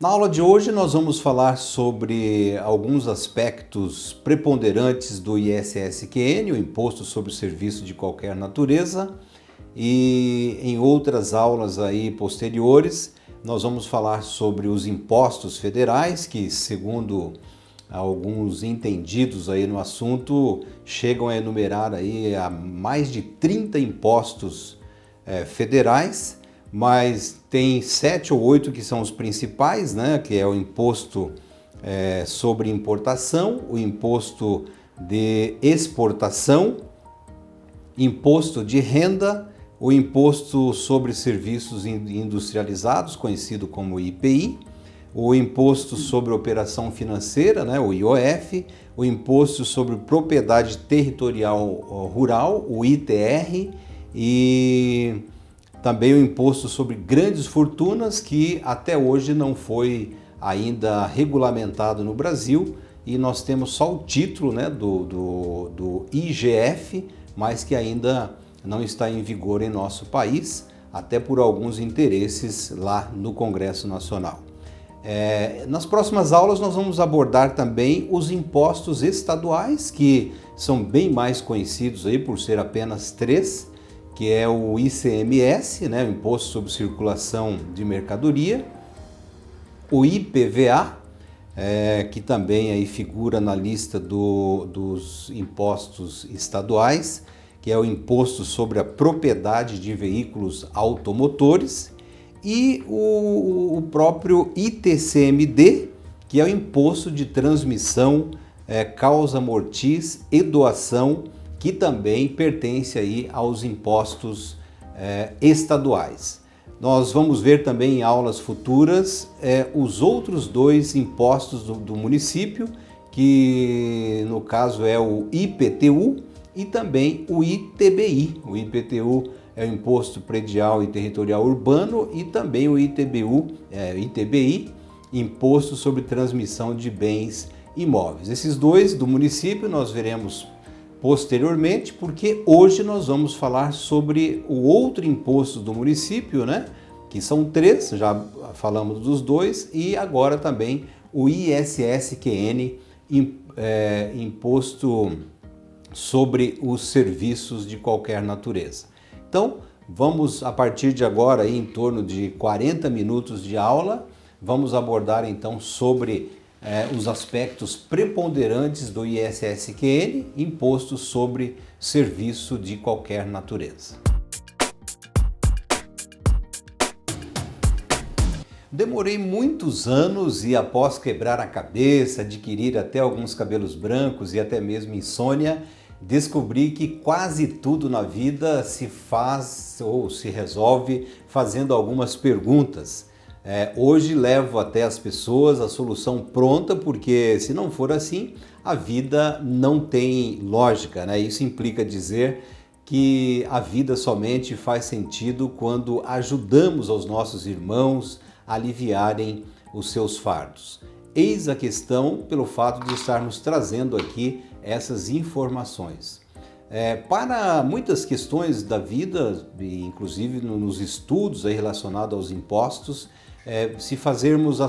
Na aula de hoje nós vamos falar sobre alguns aspectos preponderantes do ISSQN, o Imposto sobre o Serviço de Qualquer Natureza, e em outras aulas aí posteriores nós vamos falar sobre os impostos federais, que segundo alguns entendidos aí no assunto chegam a enumerar aí a mais de 30 impostos federais. Mas tem 7 ou 8 que são os principais, né? Que é o imposto sobre importação, o imposto de exportação, imposto de renda, o imposto sobre serviços industrializados, conhecido como IPI, o imposto sobre operação financeira, né? O IOF, o imposto sobre propriedade territorial rural, o ITR, e também o imposto sobre grandes fortunas, que até hoje não foi ainda regulamentado no Brasil, e nós temos só o título, né, do IGF, mas que ainda não está em vigor em nosso país, até por alguns interesses lá no Congresso Nacional. Nas próximas aulas nós vamos abordar também os impostos estaduais, que são bem mais conhecidos aí por ser apenas 3, que é o ICMS, né, o Imposto sobre Circulação de Mercadoria, o IPVA, que também aí figura na lista dos impostos estaduais, que é o Imposto sobre a Propriedade de Veículos Automotores, e o próprio ITCMD, que é o Imposto de Transmissão, Causa Mortis e Doação, que também pertence aí aos impostos estaduais. Nós vamos ver também em aulas futuras os outros 2 impostos do município, que no caso é o IPTU e também o ITBI. O IPTU é o Imposto Predial e Territorial Urbano, e também o ITBI, Imposto sobre Transmissão de Bens Imóveis. Esses 2 do município nós veremos posteriormente, porque hoje nós vamos falar sobre o outro imposto do município, né? Que são 3, já falamos dos 2, e agora também o ISSQN, Imposto sobre os Serviços de Qualquer Natureza. Então, vamos a partir de agora, aí, em torno de 40 minutos de aula, vamos abordar então sobre os aspectos preponderantes do ISSQN, Imposto sobre Serviço de Qualquer Natureza. Demorei muitos anos e, após quebrar a cabeça, adquirir até alguns cabelos brancos e até mesmo insônia, descobri que quase tudo na vida se faz ou se resolve fazendo algumas perguntas. Hoje levo até as pessoas a solução pronta, porque se não for assim, a vida não tem lógica, né? Isso implica dizer que a vida somente faz sentido quando ajudamos os nossos irmãos a aliviarem os seus fardos. Eis a questão pelo fato de estarmos trazendo aqui essas informações. Para muitas questões da vida, inclusive nos estudos aí relacionados aos impostos, se fazermos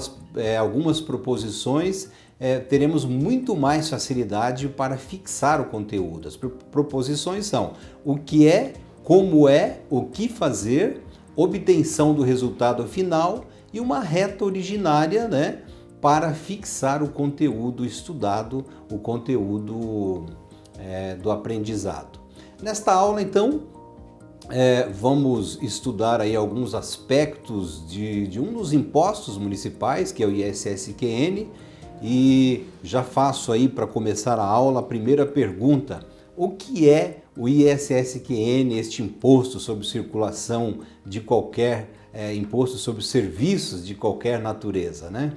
algumas proposições, teremos muito mais facilidade para fixar o conteúdo. As proposições são o que é, como é, o que fazer, obtenção do resultado final e uma reta originária, né, para fixar o conteúdo estudado, o conteúdo do aprendizado. Nesta aula, então, vamos estudar aí alguns aspectos de um dos impostos municipais, que é o ISSQN, e já faço aí, para começar a aula, a primeira pergunta: o que é o ISSQN, este imposto sobre circulação de qualquer, imposto sobre serviços de qualquer natureza, né?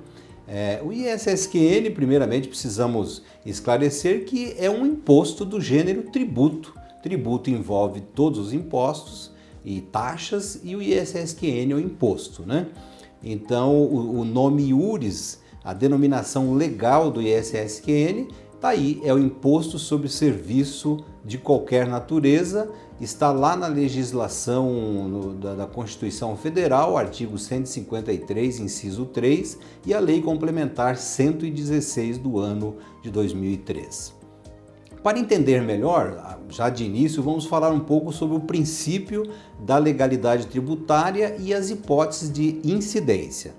O ISSQN, primeiramente, precisamos esclarecer que é um imposto do gênero tributo. Tributo envolve todos os impostos e taxas, e o ISSQN é o imposto, né? Então, o nome iuris, a denominação legal do ISSQN Tá aí, é o imposto sobre serviço de qualquer natureza, está lá na legislação da Constituição Federal, artigo 153, inciso 3, e a Lei Complementar 116 do ano de 2003. Para entender melhor, já de início, vamos falar um pouco sobre o princípio da legalidade tributária e as hipóteses de incidência.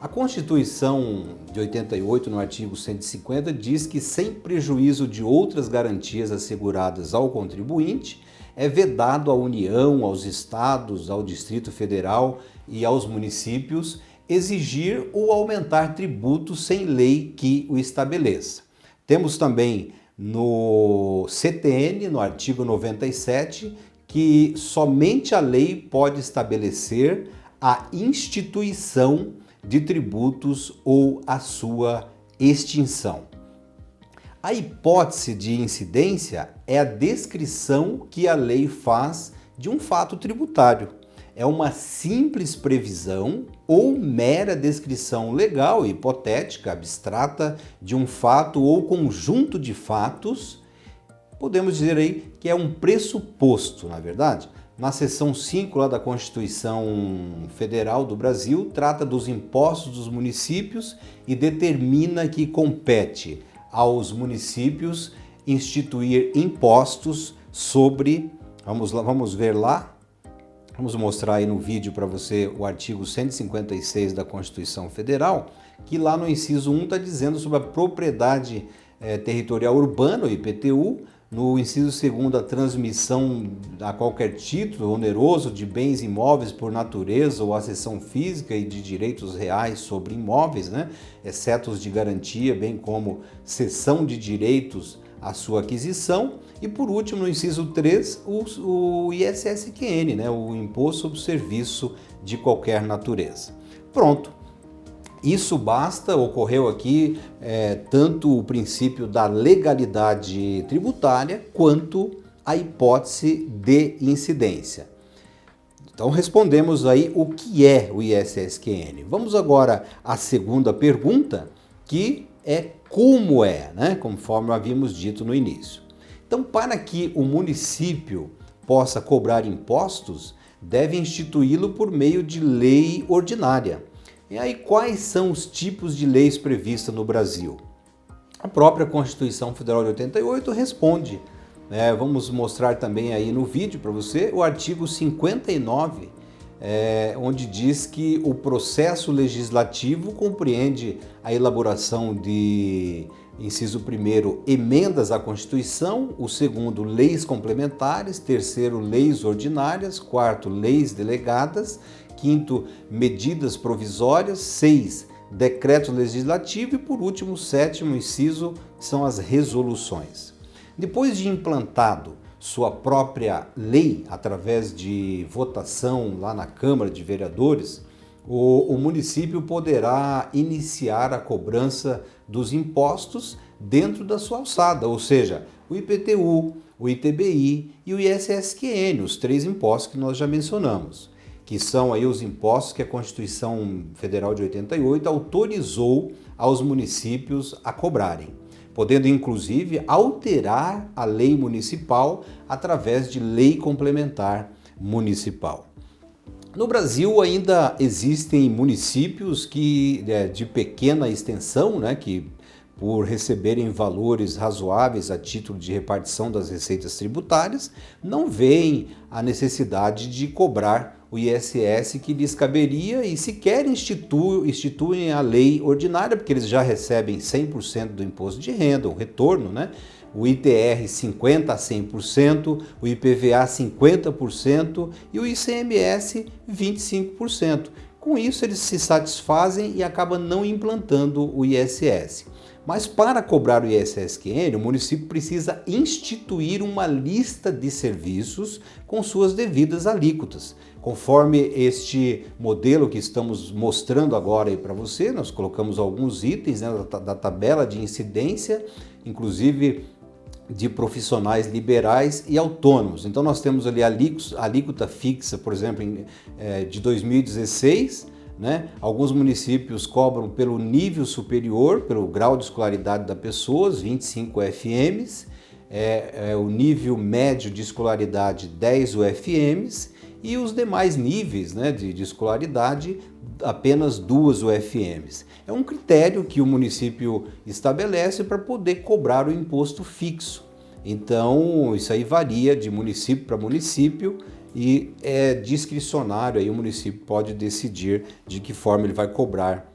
A Constituição de 88, no artigo 150, diz que, sem prejuízo de outras garantias asseguradas ao contribuinte, é vedado à União, aos estados, ao Distrito Federal e aos municípios exigir ou aumentar tributos sem lei que o estabeleça. Temos também no CTN, no artigo 97, que somente a lei pode estabelecer a instituição de tributos ou a sua extinção. A hipótese de incidência é a descrição que a lei faz de um fato tributário. É uma simples previsão ou mera descrição legal, hipotética, abstrata de um fato ou conjunto de fatos. Podemos dizer aí que é um pressuposto, na verdade. Na seção 5 lá da Constituição Federal do Brasil, trata dos impostos dos municípios e determina que compete aos municípios instituir impostos sobre, vamos ver lá, vamos mostrar aí no vídeo para você o artigo 156 da Constituição Federal, que lá no inciso 1 está dizendo sobre a propriedade territorial urbana, o IPTU. No inciso 2, a transmissão a qualquer título oneroso de bens imóveis por natureza ou a cessão física e de direitos reais sobre imóveis, exceto os de garantia, bem como cessão de direitos à sua aquisição. E por último, no inciso 3, o ISSQN, o Imposto sobre Serviço de Qualquer Natureza. Pronto. Isso basta, ocorreu aqui tanto o princípio da legalidade tributária quanto a hipótese de incidência. Então respondemos aí o que é o ISSQN. Vamos agora à segunda pergunta, que é como é, conforme havíamos dito no início. Então, para que o município possa cobrar impostos, deve instituí-lo por meio de lei ordinária. E aí, quais são os tipos de leis previstas no Brasil? A própria Constituição Federal de 88 responde. Vamos mostrar também aí no vídeo para você o artigo 59, onde diz que o processo legislativo compreende a elaboração de, inciso 1º, emendas à Constituição, o 2º, leis complementares, 3º, leis ordinárias, 4º, leis delegadas, 5º, medidas provisórias, 6, decreto legislativo e, por último, 7º inciso, são as resoluções. Depois de implantado sua própria lei, através de votação lá na Câmara de Vereadores, o município poderá iniciar a cobrança dos impostos dentro da sua alçada, ou seja, o IPTU, o ITBI e o ISSQN, os 3 impostos que nós já mencionamos, que são aí os impostos que a Constituição Federal de 88 autorizou aos municípios a cobrarem, podendo inclusive alterar a lei municipal através de lei complementar municipal. No Brasil ainda existem municípios que de pequena extensão, que por receberem valores razoáveis a título de repartição das receitas tributárias, não veem a necessidade de cobrar o ISS que lhes caberia e sequer instituem a lei ordinária, porque eles já recebem 100% do imposto de renda, o retorno, O ITR 50% a 100%, o IPVA 50% e o ICMS 25%. Com isso, eles se satisfazem e acabam não implantando o ISS. Mas para cobrar o ISSQN, o município precisa instituir uma lista de serviços com suas devidas alíquotas. Conforme este modelo que estamos mostrando agora aí para você, nós colocamos alguns itens da tabela de incidência, inclusive de profissionais liberais e autônomos. Então nós temos ali a alíquota fixa, por exemplo, de 2016, né? Alguns municípios cobram pelo nível superior, pelo grau de escolaridade da pessoa, 25 UFMs, o nível médio de escolaridade 10 UFMs e os demais níveis, né, de escolaridade apenas 2 UFMs. É um critério que o município estabelece para poder cobrar o imposto fixo. Então, isso aí varia de município para município e é discricionário, aí o município pode decidir de que forma ele vai cobrar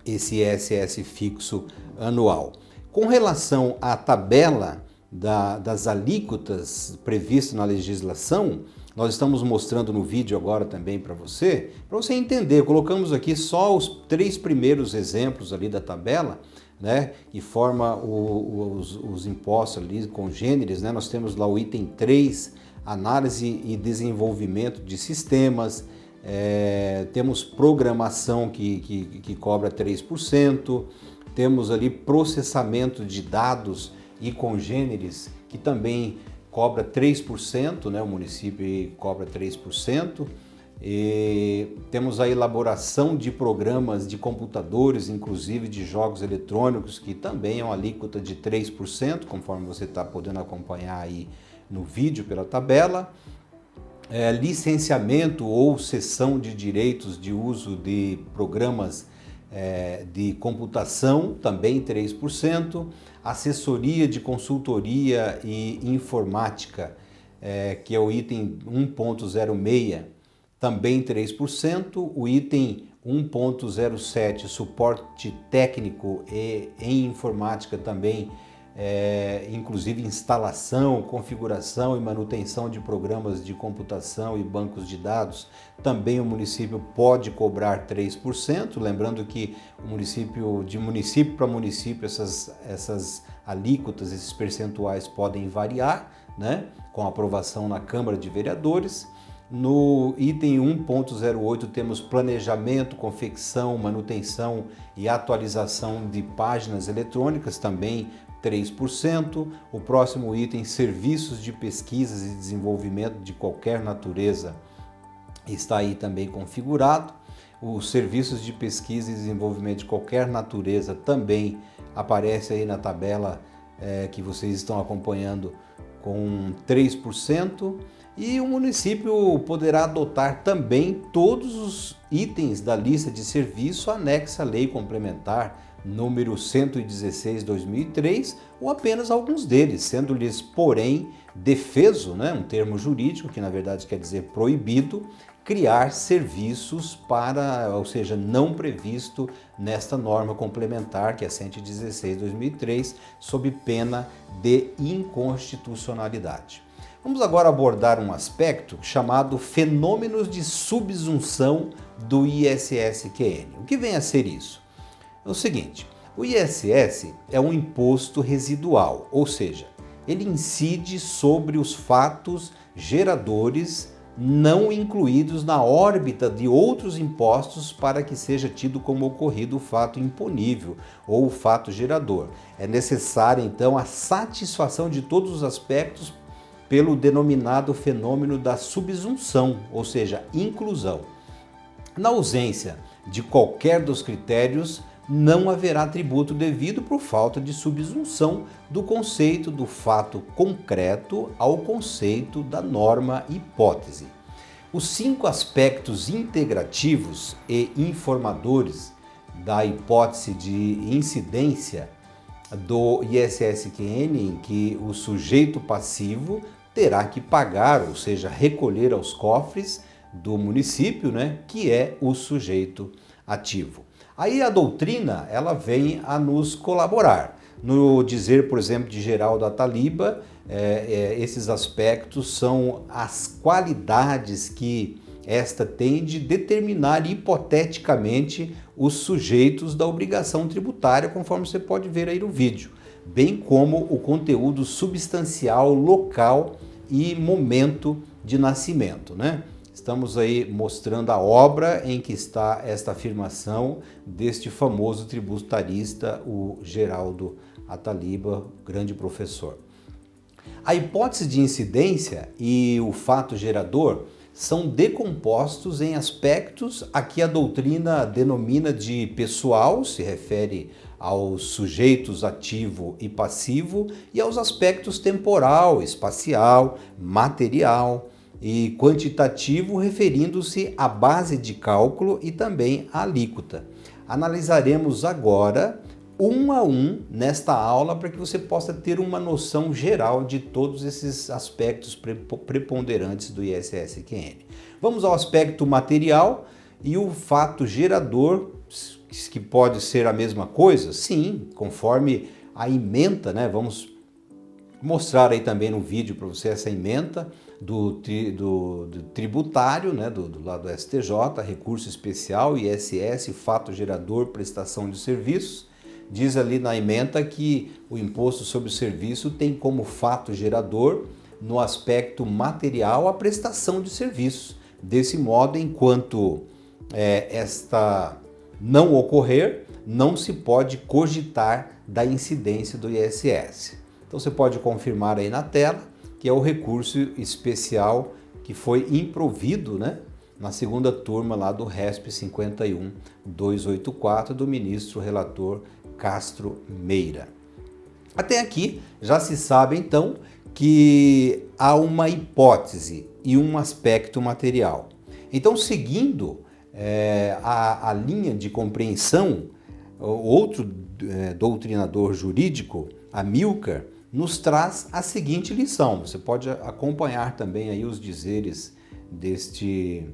esse ISS fixo anual. Com relação à tabela das alíquotas previstas na legislação, nós estamos mostrando no vídeo agora também para você entender. Colocamos aqui só os 3 primeiros exemplos ali da tabela, né, que forma os impostos ali congêneres, né? Nós temos lá o item 3, análise e desenvolvimento de sistemas, temos programação que cobra 3%, temos ali processamento de dados e congêneres, que também cobra 3%, né? O município cobra 3%. E temos a elaboração de programas de computadores, inclusive de jogos eletrônicos, que também é uma alíquota de 3%, conforme você está podendo acompanhar aí no vídeo pela tabela. Licenciamento ou cessão de direitos de uso de programas de computação, também 3%. Assessoria de consultoria e informática, que é o item 1.06, também 3%, o item 1.07, suporte técnico em informática também, inclusive instalação, configuração e manutenção de programas de computação e bancos de dados, também o município pode cobrar 3%, lembrando que de município para município essas alíquotas, esses percentuais podem variar, né, com aprovação na Câmara de Vereadores. No item 1.08 temos planejamento, confecção, manutenção e atualização de páginas eletrônicas, também 3%. O próximo item, serviços de pesquisas e desenvolvimento de qualquer natureza, está aí também configurado. Os serviços de pesquisa e desenvolvimento de qualquer natureza também aparece aí na tabela que vocês estão acompanhando com 3%. E o município poderá adotar também todos os itens da lista de serviço anexa à Lei Complementar número 116/2003 ou apenas alguns deles, sendo-lhes, porém, defeso, né, um termo jurídico que na verdade quer dizer proibido, criar serviços ou seja, não previsto nesta norma complementar, que é 116/2003, sob pena de inconstitucionalidade. Vamos agora abordar um aspecto chamado fenômenos de subsunção do ISS-QN. O que vem a ser isso? É o seguinte, o ISS é um imposto residual, ou seja, ele incide sobre os fatos geradores não incluídos na órbita de outros impostos para que seja tido como ocorrido o fato imponível ou o fato gerador. É necessária, então, a satisfação de todos os aspectos pelo denominado fenômeno da subsunção, ou seja, inclusão. Na ausência de qualquer dos critérios, não haverá tributo devido por falta de subsunção do conceito do fato concreto ao conceito da norma hipótese. Os 5 aspectos integrativos e informadores da hipótese de incidência do ISS-QN, em que o sujeito passivo terá que pagar, ou seja, recolher aos cofres do município, né, que é o sujeito ativo. Aí a doutrina, ela vem a nos colaborar. No dizer, por exemplo, de Geraldo Ataliba, esses aspectos são as qualidades que esta tem de determinar hipoteticamente os sujeitos da obrigação tributária, conforme você pode ver aí no vídeo, bem como o conteúdo substancial, local e momento de nascimento, né? Estamos aí mostrando a obra em que está esta afirmação deste famoso tributarista, o Geraldo Ataliba, grande professor. A hipótese de incidência e o fato gerador são decompostos em aspectos a que a doutrina denomina de pessoal, se refere aos sujeitos ativo e passivo, e aos aspectos temporal, espacial, material e quantitativo, referindo-se à base de cálculo e também à alíquota. Analisaremos agora um a um nesta aula para que você possa ter uma noção geral de todos esses aspectos preponderantes do ISS-QN. Vamos ao aspecto material e o fato gerador, que pode ser a mesma coisa? Sim, conforme a ementa, né? Vamos mostrar aí também no vídeo para você essa ementa do tributário, né? do lado do STJ, recurso especial, ISS, fato gerador, prestação de serviços. Diz ali na ementa que o imposto sobre o serviço tem como fato gerador, no aspecto material, a prestação de serviços. Desse modo, enquanto esta não ocorrer, não se pode cogitar da incidência do ISS. Então você pode confirmar aí na tela que é o recurso especial que foi improvido, né, na segunda turma lá do RESP 51.284 do ministro relator Castro Meira. Até aqui já se sabe então que há uma hipótese e um aspecto material. Então, seguindo a linha de compreensão, outro doutrinador jurídico, Amilcar, nos traz a seguinte lição. Você pode acompanhar também aí os dizeres deste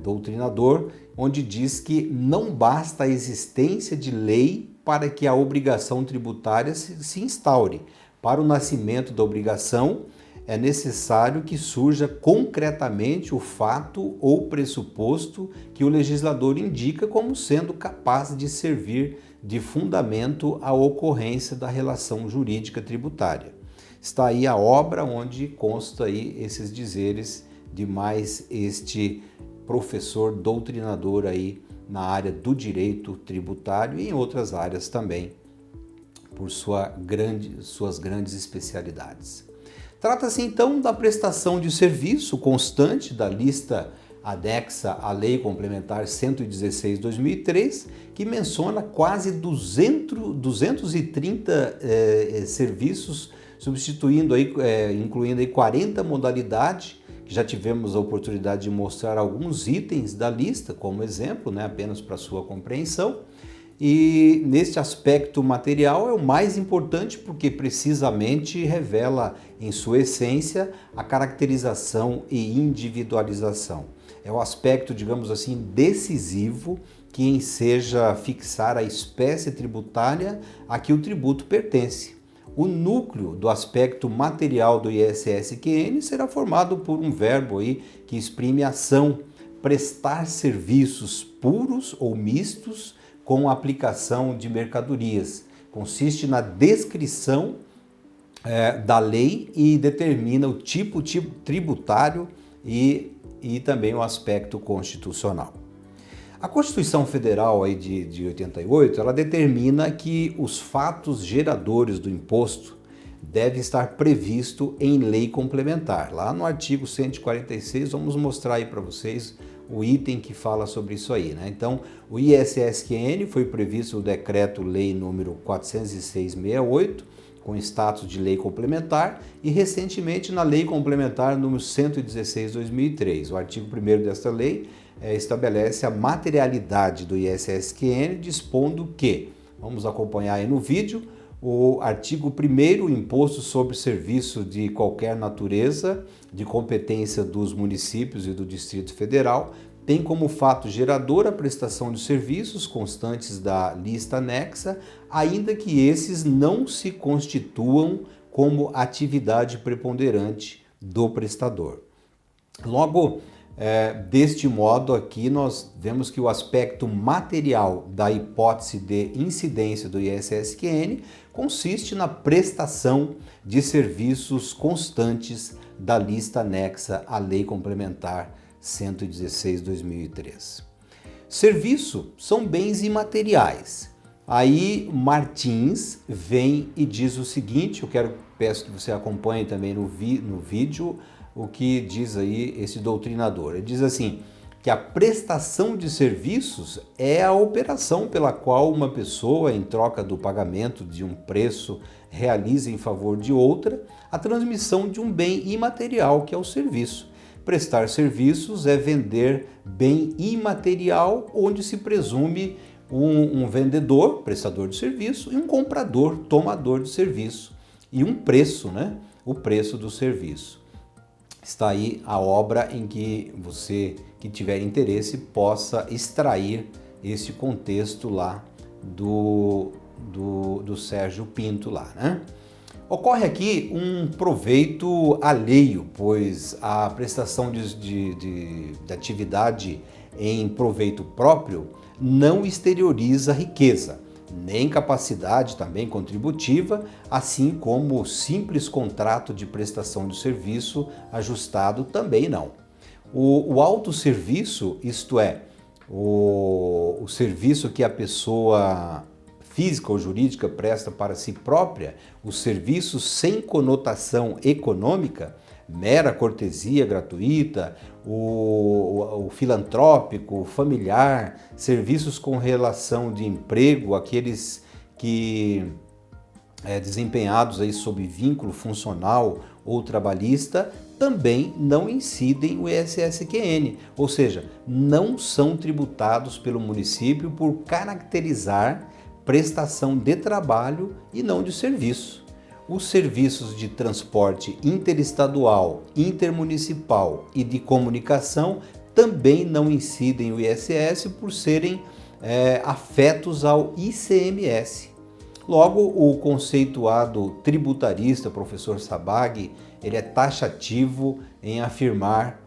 doutrinador, onde diz que não basta a existência de lei para que a obrigação tributária se instaure. Para o nascimento da obrigação, é necessário que surja concretamente o fato ou pressuposto que o legislador indica como sendo capaz de servir de fundamento à ocorrência da relação jurídica tributária. Está aí a obra onde consta aí esses dizeres de mais este professor doutrinador aí na área do direito tributário e em outras áreas também, por suas grandes especialidades. Trata-se então da prestação de serviço constante da lista anexa à Lei Complementar 116/2003, que menciona quase 230 serviços, substituindo aí, incluindo aí 40 modalidades, que já tivemos a oportunidade de mostrar alguns itens da lista como exemplo, né, apenas para sua compreensão. E neste aspecto material é o mais importante porque precisamente revela em sua essência a caracterização e individualização. É o aspecto, digamos assim, decisivo que enseja fixar a espécie tributária a que o tributo pertence. O núcleo do aspecto material do ISS-QN será formado por um verbo aí que exprime ação, prestar serviços puros ou mistos com a aplicação de mercadorias. Consiste na descrição da lei e determina o tipo tributário e também o aspecto constitucional. A Constituição Federal aí de 88, ela determina que os fatos geradores do imposto devem estar previstos em lei complementar. Lá no artigo 146, vamos mostrar aí para vocês o item que fala sobre isso aí, né? Então, o ISS-QN foi previsto no Decreto-Lei número 406/68, com status de lei complementar, e recentemente na Lei Complementar número 116/2003. O artigo 1º desta lei estabelece a materialidade do ISS-QN, dispondo que, vamos acompanhar aí no vídeo, o artigo 1º, imposto sobre serviço de qualquer natureza, de competência dos municípios e do Distrito Federal, tem como fato gerador a prestação de serviços constantes da lista anexa, ainda que esses não se constituam como atividade preponderante do prestador. Logo, deste modo aqui nós vemos que o aspecto material da hipótese de incidência do ISS-QN consiste na prestação de serviços constantes da lista anexa à Lei Complementar 116/2003. Serviço são bens imateriais. Aí Martins vem e diz o seguinte, peço que você acompanhe também no vídeo, o que diz aí esse doutrinador. Ele diz assim, que a prestação de serviços é a operação pela qual uma pessoa, em troca do pagamento de um preço, realiza em favor de outra a transmissão de um bem imaterial, que é o serviço. Prestar serviços é vender bem imaterial, onde se presume um vendedor, prestador de serviço, e um comprador, tomador de serviço, e um preço, né? O preço do serviço. Está aí a obra em que você que tiver interesse possa extrair esse contexto lá do Sérgio Pinto lá, né? Ocorre aqui um proveito alheio, pois a prestação de atividade em proveito próprio não exterioriza riqueza, nem capacidade também contributiva, assim como o simples contrato de prestação de serviço ajustado também não. O autosserviço, isto é, o serviço que a pessoa física ou jurídica presta para si própria, os serviços sem conotação econômica, mera cortesia gratuita, o filantrópico, o familiar, serviços com relação de emprego, aqueles que desempenhados aí sob vínculo funcional ou trabalhista, também não incidem o ISSQN, ou seja, não são tributados pelo município por caracterizar prestação de trabalho e não de serviço. Os serviços de transporte interestadual, intermunicipal e de comunicação também não incidem o ISS por serem afetos ao ICMS. Logo, o conceituado tributarista, professor Sabag, ele é taxativo em afirmar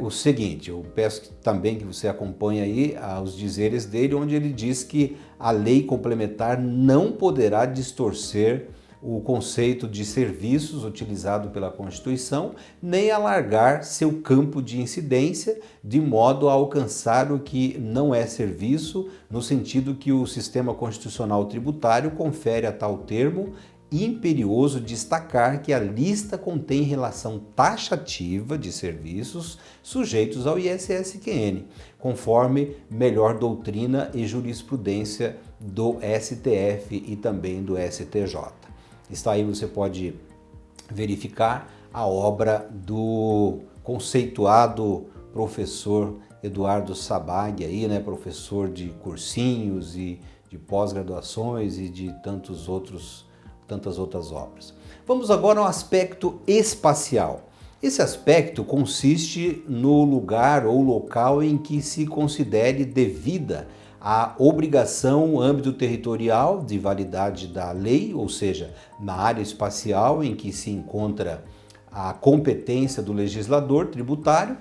o seguinte, eu peço também que você acompanhe aí os dizeres dele, onde ele diz que a lei complementar não poderá distorcer o conceito de serviços utilizado pela Constituição, nem alargar seu campo de incidência de modo a alcançar o que não é serviço, no sentido que o sistema constitucional tributário confere a tal termo, imperioso destacar que a lista contém relação taxativa de serviços sujeitos ao ISSQN, conforme melhor doutrina e jurisprudência do STF e também do STJ. Está aí, você pode verificar a obra do conceituado professor Eduardo Sabag, aí, né, professor de cursinhos e de pós-graduações e de tantas outras obras. Vamos agora ao aspecto espacial. Esse aspecto consiste no lugar ou local em que se considere devida a obrigação âmbito territorial de validade da lei, ou seja, na área espacial em que se encontra a competência do legislador tributário,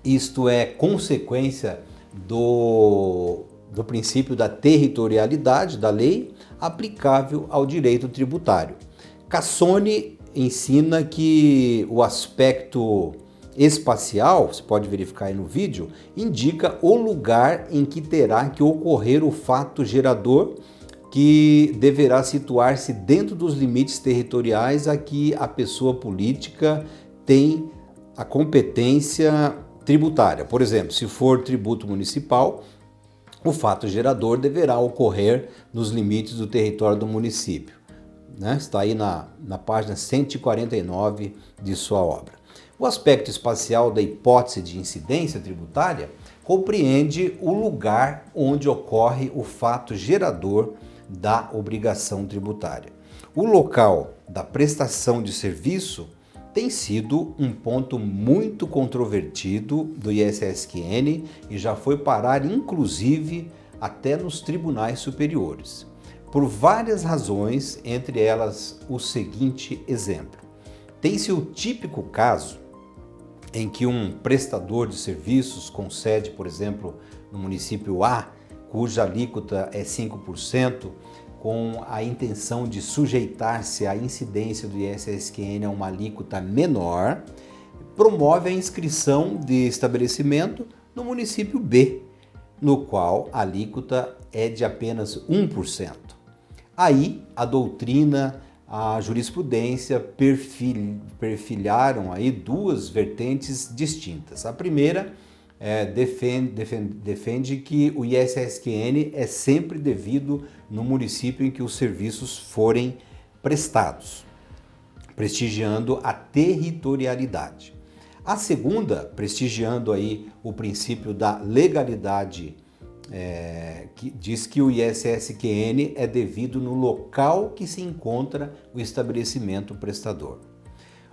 isto é consequência do princípio da territorialidade da lei aplicável ao direito tributário. Cassone ensina que o aspecto espacial, você pode verificar aí no vídeo, indica o lugar em que terá que ocorrer o fato gerador, que deverá situar-se dentro dos limites territoriais a que a pessoa política tem a competência tributária. Por exemplo, se for tributo municipal, o fato gerador deverá ocorrer nos limites do território do município, né? Está aí na página 149 de sua obra. O aspecto espacial da hipótese de incidência tributária compreende o lugar onde ocorre o fato gerador da obrigação tributária. O local da prestação de serviço tem sido um ponto muito controvertido do ISSQN e já foi parar, inclusive, até nos tribunais superiores, por várias razões, entre elas o seguinte exemplo. Tem-se o típico caso em que um prestador de serviços concede, por exemplo, no município A, cuja alíquota é 5%, com a intenção de sujeitar-se à incidência do ISSQN a uma alíquota menor, promove a inscrição de estabelecimento no município B, no qual a alíquota é de apenas 1%. Aí, a doutrina a jurisprudência perfilharam aí duas vertentes distintas. A primeira defende que o ISSQN é sempre devido no município em que os serviços forem prestados, prestigiando a territorialidade. A segunda, prestigiando aí o princípio da legalidade, que diz que o ISSQN é devido no local que se encontra o estabelecimento prestador.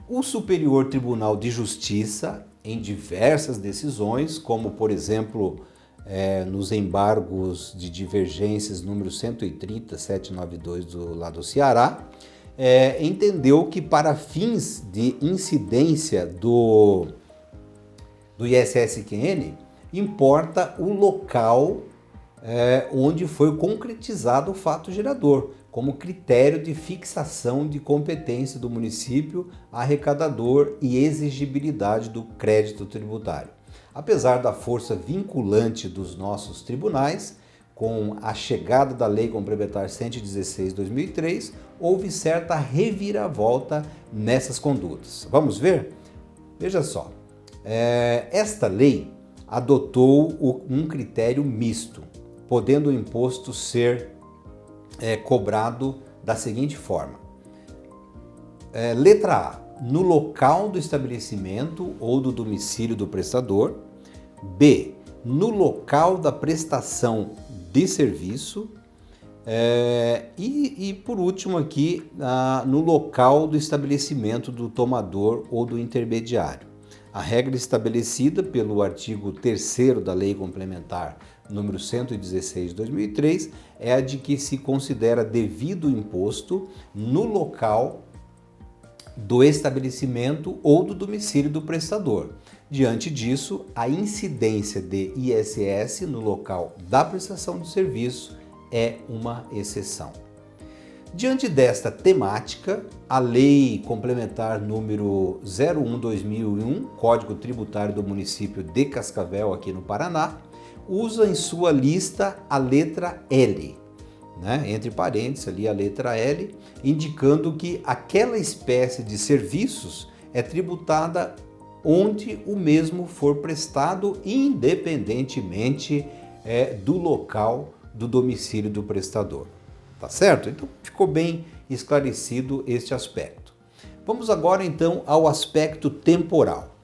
O Superior Tribunal de Justiça, em diversas decisões, como por exemplo nos embargos de divergências número 130.792 do lado do Ceará, entendeu que para fins de incidência do ISSQN, importa o local onde foi concretizado o fato gerador, como critério de fixação de competência do município arrecadador e exigibilidade do crédito tributário. Apesar da força vinculante dos nossos tribunais, com a chegada da Lei Complementar 116/2003, houve certa reviravolta nessas condutas. Vamos ver? Veja só, esta lei adotou um critério misto, podendo o imposto ser cobrado da seguinte forma. Letra A, no local do estabelecimento ou do domicílio do prestador. B, no local da prestação de serviço. E por último aqui, no local do estabelecimento do tomador ou do intermediário. A regra estabelecida pelo artigo 3º da Lei Complementar número 116/2003 é a de que se considera devido o imposto no local do estabelecimento ou do domicílio do prestador. Diante disso, a incidência de ISS no local da prestação do serviço é uma exceção. Diante desta temática, a Lei Complementar número 01/2001, Código Tributário do Município de Cascavel, aqui no Paraná, usa em sua lista a letra L, entre parênteses ali a letra L, indicando que aquela espécie de serviços é tributada onde o mesmo for prestado, independentemente do local do domicílio do prestador. Tá certo? Então ficou bem esclarecido este aspecto. Vamos agora então ao aspecto temporal.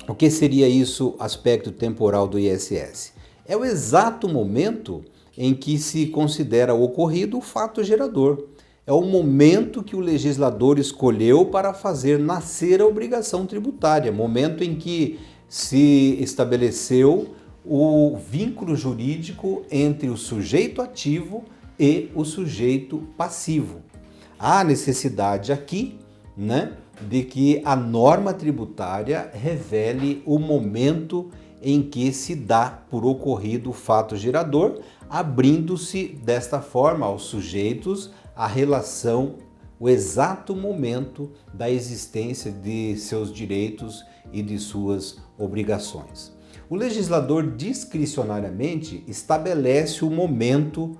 O que seria isso, aspecto temporal do ISS? É o exato momento em que se considera ocorrido o fato gerador. É o momento que o legislador escolheu para fazer nascer a obrigação tributária, momento em que se estabeleceu o vínculo jurídico entre o sujeito ativo e o sujeito passivo. Há necessidade aqui, de que a norma tributária revele o momento em que se dá por ocorrido o fato gerador, abrindo-se desta forma aos sujeitos a relação, o exato momento da existência de seus direitos e de suas obrigações. O legislador discricionariamente estabelece o momento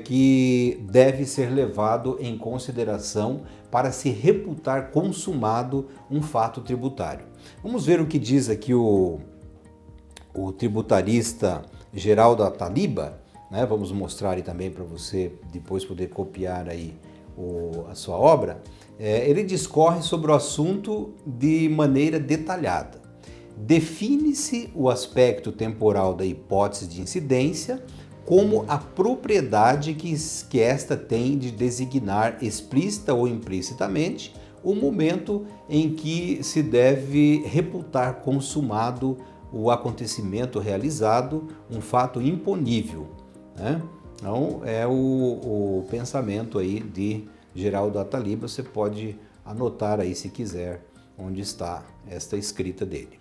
que deve ser levado em consideração para se reputar consumado um fato tributário. Vamos ver o que diz aqui o tributarista Geraldo Ataliba, vamos mostrar aí também para você depois poder copiar aí a sua obra. Ele discorre sobre o assunto de maneira detalhada. Define-se o aspecto temporal da hipótese de incidência como a propriedade que esta tem de designar explícita ou implicitamente o momento em que se deve reputar consumado o acontecimento realizado, um fato imponível. Então, é o pensamento aí de Geraldo Ataliba, você pode anotar aí se quiser onde está esta escrita dele.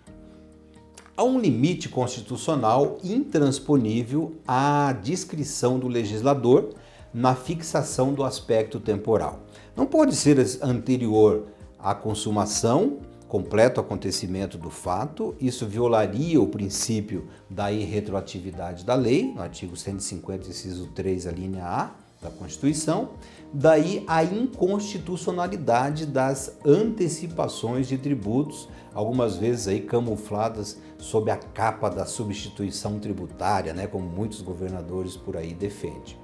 Há um limite constitucional intransponível à discrição do legislador na fixação do aspecto temporal. Não pode ser anterior à consumação, completo acontecimento do fato, isso violaria o princípio da irretroatividade da lei, no artigo 150, inciso 3, a linha A, da Constituição, daí a inconstitucionalidade das antecipações de tributos, algumas vezes aí camufladas sob a capa da substituição tributária, né, como muitos governadores por aí defendem.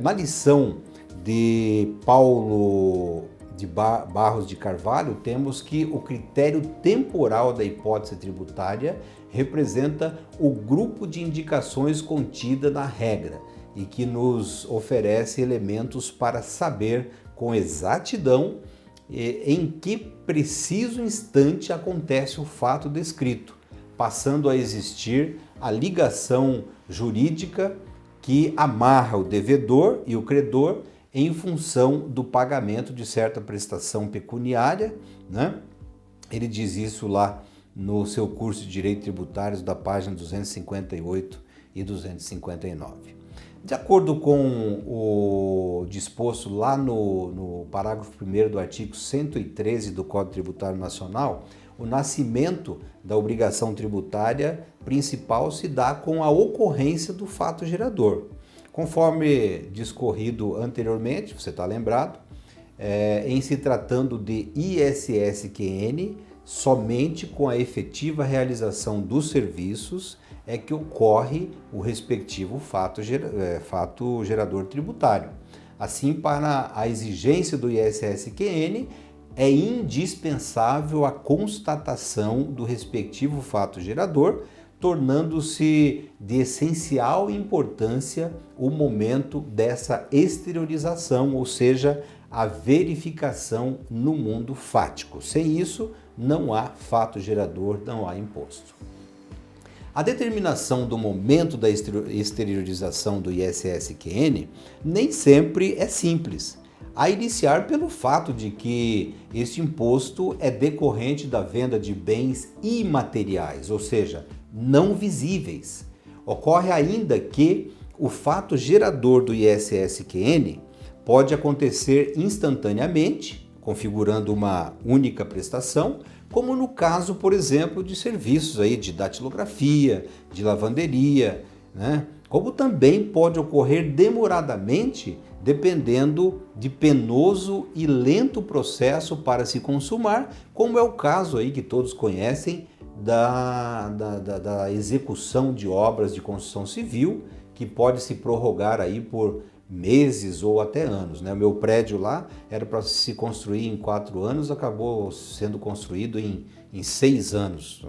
Na lição de Paulo de Barros de Carvalho, temos que o critério temporal da hipótese tributária representa o grupo de indicações contida na regra e que nos oferece elementos para saber com exatidão em que preciso instante acontece o fato descrito, passando a existir a ligação jurídica que amarra o devedor e o credor em função do pagamento de certa prestação pecuniária, né? Ele diz isso lá no seu curso de Direito Tributário, da página 258 e 259. De acordo com o disposto lá no parágrafo 1º do artigo 113 do Código Tributário Nacional, o nascimento da obrigação tributária principal se dá com a ocorrência do fato gerador. Conforme discorrido anteriormente, você está lembrado, em se tratando de ISSQN, somente com a efetiva realização dos serviços é que ocorre o respectivo fato gerador tributário. Assim, para a exigência do ISSQN, é indispensável a constatação do respectivo fato gerador, tornando-se de essencial importância o momento dessa exteriorização, ou seja, a verificação no mundo fático. Sem isso, não há fato gerador, não há imposto. A determinação do momento da exteriorização do ISSQN nem sempre é simples, a iniciar pelo fato de que este imposto é decorrente da venda de bens imateriais, ou seja, não visíveis. Ocorre ainda que o fato gerador do ISSQN pode acontecer instantaneamente, configurando uma única prestação, como no caso, por exemplo, de serviços aí de datilografia, de lavanderia, né? Como também pode ocorrer demoradamente, dependendo de penoso e lento processo para se consumar, como é o caso aí que todos conhecem da execução de obras de construção civil, que pode se prorrogar aí por meses ou até anos, né? O meu prédio lá era para se construir em 4 anos, acabou sendo construído em 6 anos,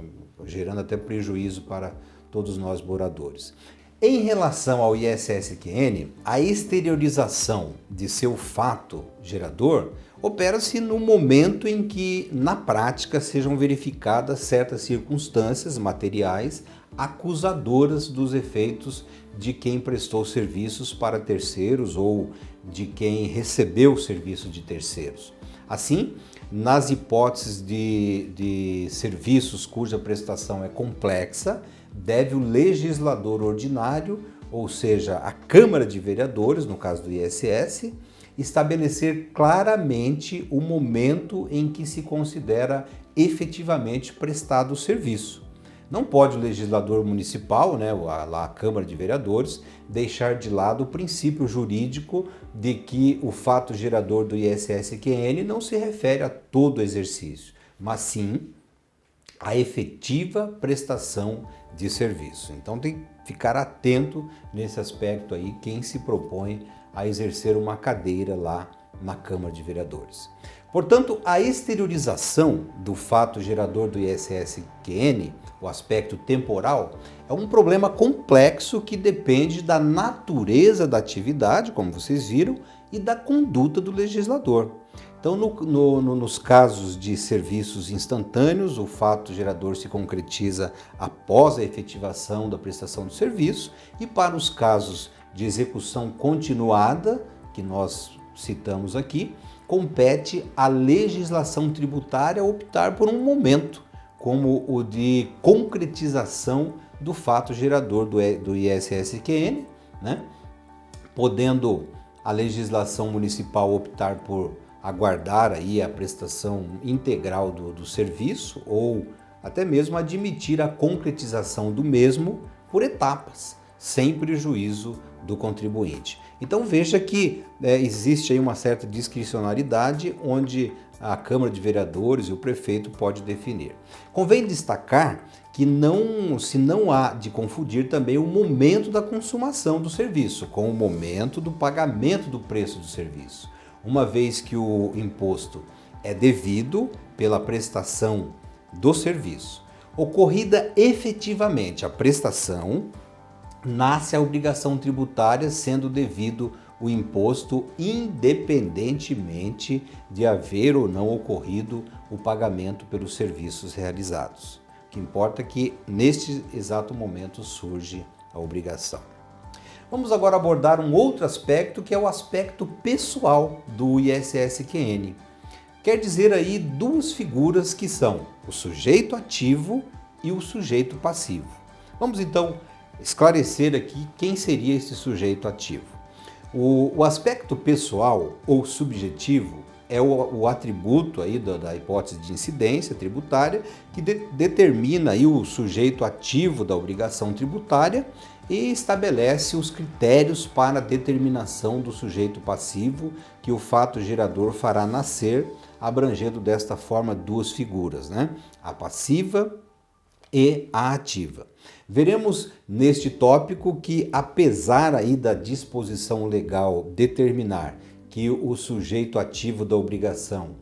gerando até prejuízo para todos nós moradores. Em relação ao ISSQN, a exteriorização de seu fato gerador opera-se no momento em que, na prática, sejam verificadas certas circunstâncias materiais acusadoras dos efeitos de quem prestou serviços para terceiros ou de quem recebeu serviço de terceiros. Assim, nas hipóteses de serviços cuja prestação é complexa, deve o legislador ordinário, ou seja, a Câmara de Vereadores, no caso do ISS, estabelecer claramente o momento em que se considera efetivamente prestado o serviço. Não pode o legislador municipal, né, a Câmara de Vereadores, deixar de lado o princípio jurídico de que o fato gerador do ISSQN não se refere a todo o exercício, mas sim à efetiva prestação de serviço. Então tem que ficar atento nesse aspecto aí quem se propõe a exercer uma cadeira lá na Câmara de Vereadores. Portanto, a exteriorização do fato gerador do ISSQN, o aspecto temporal, é um problema complexo que depende da natureza da atividade, como vocês viram, e da conduta do legislador. Então, nos casos de serviços instantâneos, o fato gerador se concretiza após a efetivação da prestação do serviço, e para os casos de execução continuada, que nós citamos aqui, compete à legislação tributária optar por um momento, como o de concretização do fato gerador do ISSQN, né? Podendo a legislação municipal optar por aguardar aí a prestação integral do serviço ou até mesmo admitir a concretização do mesmo por etapas, sem prejuízo do contribuinte. Então veja que existe aí uma certa discricionariedade onde a Câmara de Vereadores e o prefeito pode definir. Convém destacar que se não há de confundir também o momento da consumação do serviço com o momento do pagamento do preço do serviço, uma vez que o imposto é devido pela prestação do serviço. Ocorrida efetivamente a prestação, nasce a obrigação tributária, sendo devido o imposto independentemente de haver ou não ocorrido o pagamento pelos serviços realizados. O que importa é que neste exato momento surge a obrigação. Vamos agora abordar um outro aspecto, que é o aspecto pessoal do ISS-QN. Quer dizer aí duas figuras que são o sujeito ativo e o sujeito passivo. Vamos então esclarecer aqui quem seria esse sujeito ativo. O aspecto pessoal ou subjetivo é o atributo aí da hipótese de incidência tributária que determina aí o sujeito ativo da obrigação tributária e estabelece os critérios para a determinação do sujeito passivo que o fato gerador fará nascer, abrangendo desta forma duas figuras, né? A passiva e a ativa. Veremos neste tópico que, apesar aí da disposição legal determinar que o sujeito ativo da obrigação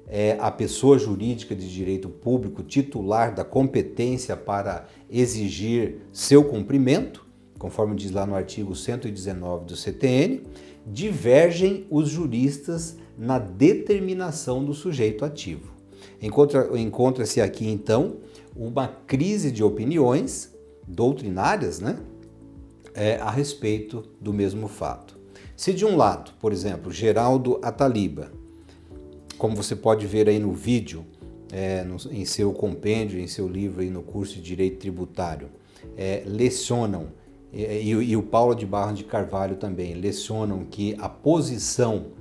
é a pessoa jurídica de direito público titular da competência para exigir seu cumprimento, conforme diz lá no artigo 119 do CTN, divergem os juristas na determinação do sujeito ativo. Encontra-se aqui, então, uma crise de opiniões doutrinárias, né, a respeito do mesmo fato. Se de um lado, por exemplo, Geraldo Ataliba, como você pode ver aí no vídeo, em seu compêndio, em seu livro aí no curso de Direito Tributário, lecionam, e o Paulo de Barros de Carvalho também, lecionam que a posição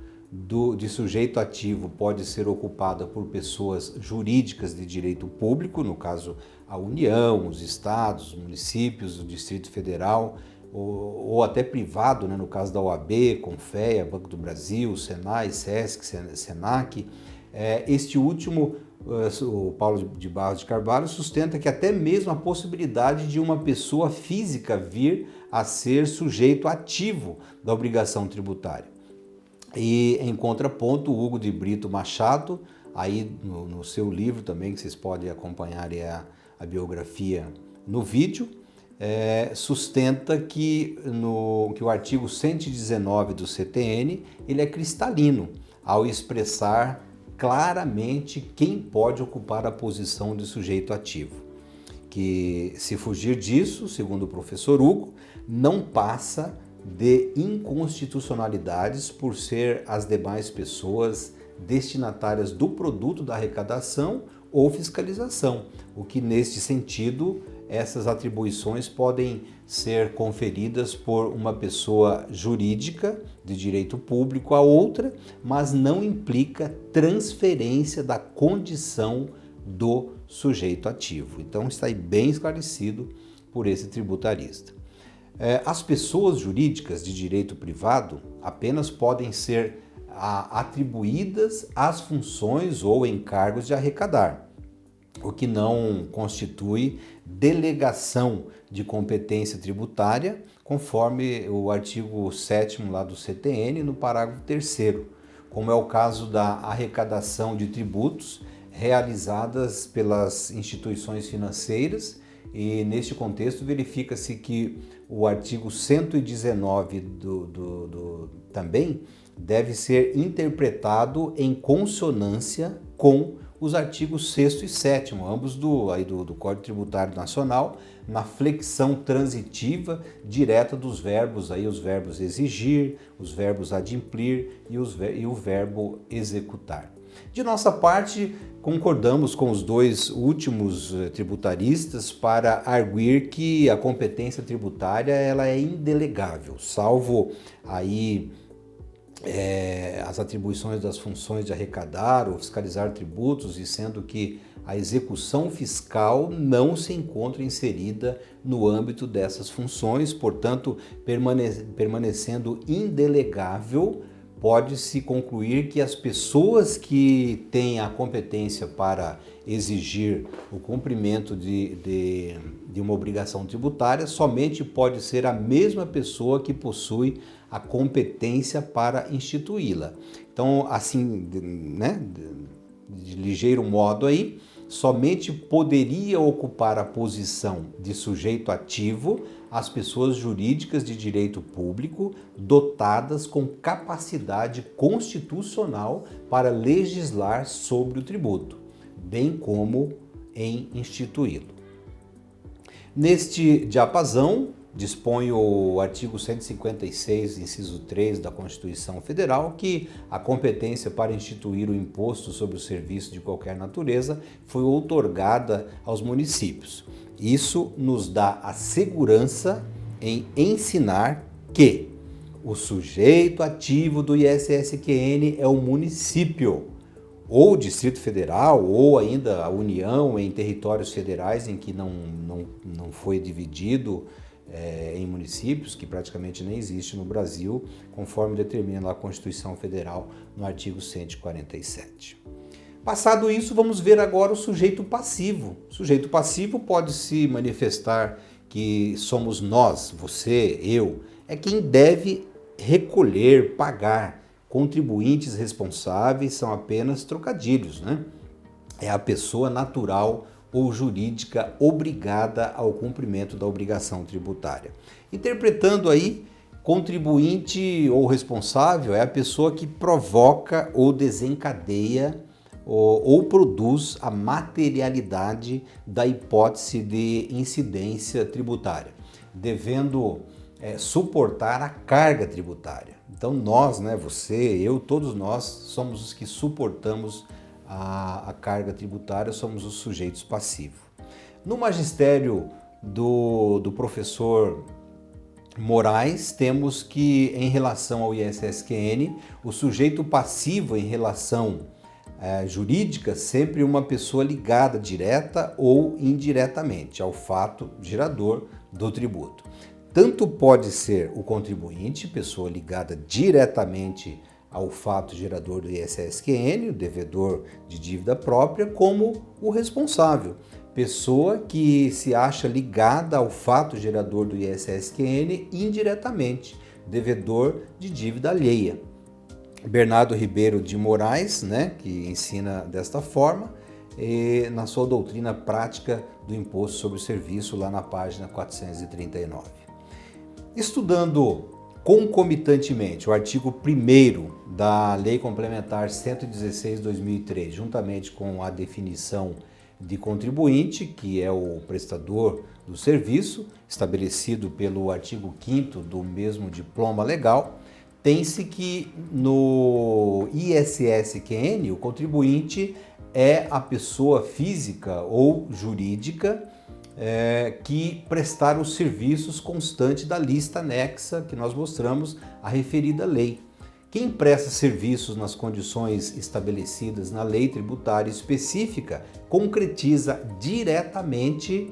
de sujeito ativo pode ser ocupada por pessoas jurídicas de direito público, no caso a União, os estados, os municípios, o Distrito Federal, ou até privado, né, no caso da OAB, Confea, Banco do Brasil, Senai, Sesc, Senac. Este último, o Paulo de Barros de Carvalho, sustenta que até mesmo a possibilidade de uma pessoa física vir a ser sujeito ativo da obrigação tributária. E em contraponto, o Hugo de Brito Machado, aí no seu livro também, que vocês podem acompanhar a biografia no vídeo, sustenta que o artigo 119 do CTN ele é cristalino ao expressar claramente quem pode ocupar a posição de sujeito ativo. Que se fugir disso, segundo o professor Hugo, não passa de inconstitucionalidades por ser as demais pessoas destinatárias do produto da arrecadação ou fiscalização, o que neste sentido essas atribuições podem ser conferidas por uma pessoa jurídica de direito público a outra, mas não implica transferência da condição do sujeito ativo. Então está aí bem esclarecido por esse tributarista. As pessoas jurídicas de direito privado apenas podem ser atribuídas as funções ou encargos de arrecadar, o que não constitui delegação de competência tributária, conforme o artigo 7º lá do CTN, no parágrafo 3º, como é o caso da arrecadação de tributos realizadas pelas instituições financeiras. E neste contexto verifica-se que o artigo 119 também deve ser interpretado em consonância com os artigos 6º e 7º, ambos do Código Tributário Nacional, na flexão transitiva direta dos verbos, aí os verbos exigir, os verbos adimplir e o verbo executar. De nossa parte, concordamos com os dois últimos tributaristas para arguir que a competência tributária ela é indelegável, salvo aí as atribuições das funções de arrecadar ou fiscalizar tributos, e sendo que a execução fiscal não se encontra inserida no âmbito dessas funções, portanto, permanecendo indelegável, pode-se concluir que as pessoas que têm a competência para exigir o cumprimento de uma obrigação tributária somente pode ser a mesma pessoa que possui a competência para instituí-la. Então, assim, né, de ligeiro modo aí, somente poderia ocupar a posição de sujeito ativo as pessoas jurídicas de direito público dotadas com capacidade constitucional para legislar sobre o tributo, bem como em instituí-lo. Neste diapasão, dispõe o artigo 156, inciso 3 da Constituição Federal, que a competência para instituir o imposto sobre o serviço de qualquer natureza foi outorgada aos municípios. Isso nos dá a segurança em ensinar que o sujeito ativo do ISSQN é o município, ou o Distrito Federal, ou ainda a União em territórios federais em que não foi dividido em municípios, que praticamente nem existe no Brasil, conforme determina a Constituição Federal no artigo 147. Passado isso, vamos ver agora o sujeito passivo. O sujeito passivo pode se manifestar que somos nós, você, eu, é quem deve recolher, pagar. Contribuintes responsáveis são apenas trocadilhos, né? É a pessoa natural ou jurídica obrigada ao cumprimento da obrigação tributária. Interpretando aí, contribuinte ou responsável é a pessoa que provoca ou desencadeia ou produz a materialidade da hipótese de incidência tributária, devendo suportar a carga tributária. Então nós, né, você, eu, todos nós somos os que suportamos a carga tributária, somos os sujeitos passivos. No magistério do professor Moraes, temos que, em relação ao ISSQN, o sujeito passivo em relação jurídica sempre uma pessoa ligada direta ou indiretamente ao fato gerador do tributo. Tanto pode ser o contribuinte, pessoa ligada diretamente ao fato gerador do ISSQN, o devedor de dívida própria, como o responsável, pessoa que se acha ligada ao fato gerador do ISSQN indiretamente, devedor de dívida alheia. Bernardo Ribeiro de Moraes, né, que ensina desta forma, na sua doutrina prática do imposto sobre o serviço, lá na página 439. Estudando concomitantemente o artigo 1º da Lei Complementar 116/2003, juntamente com a definição de contribuinte, que é o prestador do serviço, estabelecido pelo artigo 5º do mesmo diploma legal, tem-se que no ISSQN o contribuinte é a pessoa física ou jurídica que prestar os serviços constantes da lista anexa que nós mostramos à referida lei. Quem presta serviços nas condições estabelecidas na lei tributária específica concretiza diretamente